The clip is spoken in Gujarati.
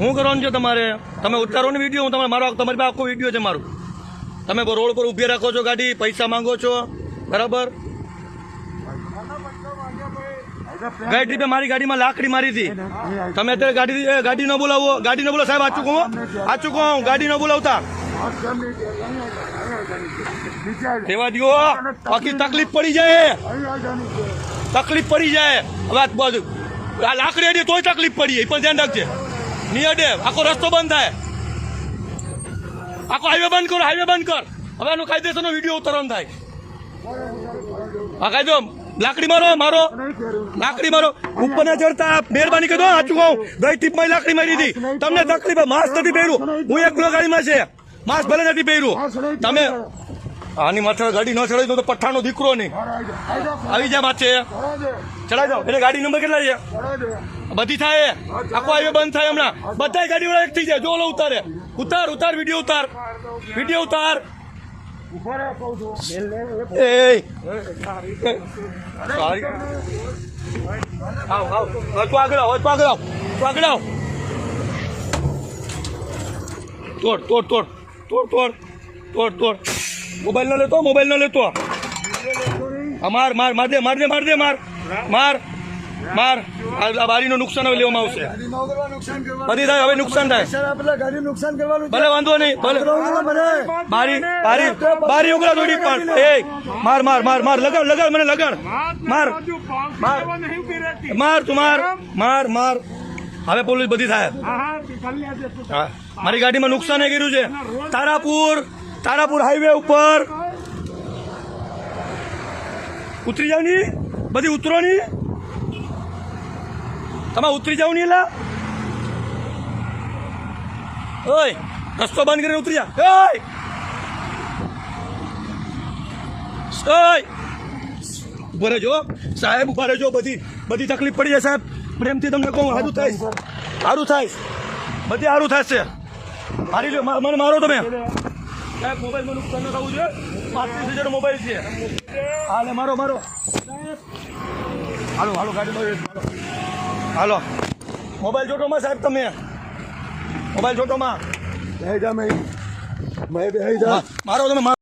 શું કરવાનું છે તમારે? તમે ઉતારો ને વિડીયો, હું તમારી પાસે આખો વિડીયો છે મારું. તમે રોડ પર ઉભી રાખો છો ગાડી, પૈસા માંગો છો, બરાબર? ગઈ ટ્રીપે મારી ગાડીમાં લાકડી મારી હતી. તમે અત્યારે ગાડી ન બોલાવો, ગાડી ન બોલાવો સાહેબ. આચું કહું ગાડી ન બોલાવતા સેવા દો, બાકી તકલીફ પડી જાય. હવે આ લાકડી અડી તોય તકલીફ પડી, એ પણ ધ્યાન રાખજે. નહીં અડે, આખો રસ્તો બંધ થાય. આખો હાઈવે બંધ કર. હવે આનો કાયદેસરનો વિડીયો ઉતારવાનો થાય. આ કાયદો લાકડી મારો લાકડી મારો ઉપર ના ચડતા. મહેરબાની કરી દો. સાચું કહું, ગઈ ટીપમાં લાકડી મારી હતી. તમને તકલીફ, માસ્ક નથી પહેર્યું. હું એકલો ગાડીમાં છે, માસ્ક ભલે નથી પહેર્યું. તમે આની માથે ગાડી ન ચડાવી દો તો પઠ્ઠાનો દીકરો નહીં આવી જાય માથે ચડાવી દો. એટલે ગાડી નંબર કેટલા છે? બધી થાય. આખો હાઈવે બંધ થાય હમણાં. બધા ગાડી વાળા એક થઈ જાય. જો ઉતારે, ઉતાર વિડીયો ઉતાર. આગળ આવ. તોડ. મોબાઈલ ન લેતો. માર. આ બારીનું નુકસાન હવે લેવામાં આવશે. બધી થાય હવે નુકસાન થાય. ભલે વાંધો નહીં, ભલે બારી ઉગડા થોડી પણ માર લગાડ મને લગાડ. માર હવે પોલીસ બધી થાય. મારી ગાડીમાં નુકસાન કર્યું છે. તારાપુર હાઈવે ઉપર ઉતરી જાવ ની, બધી ઉતરો ની. તમે ઉતરી જાવ ની. એલા ઓય, રસ્તો બંધ કરીને ઉતરી જા. ઉભા રહેજો સાહેબ, ઉભા રહેજો. બધી તકલીફ પડી જાય સાહેબ. પ્રેમથી તમને કહું, સારું થાય. બધી સારું થશે. મારી લો, મને મારો તમે સાહેબ. મોબાઈલમાં નુકસાન ન થવું જોઈએ. 35,000 મોબાઈલ છે. હાલે મારો. હાલો ગાડી હાલો. મોબાઈલ જોટોમાં સાહેબ, તમે મોબાઈલ જોટોમાં મારો તમે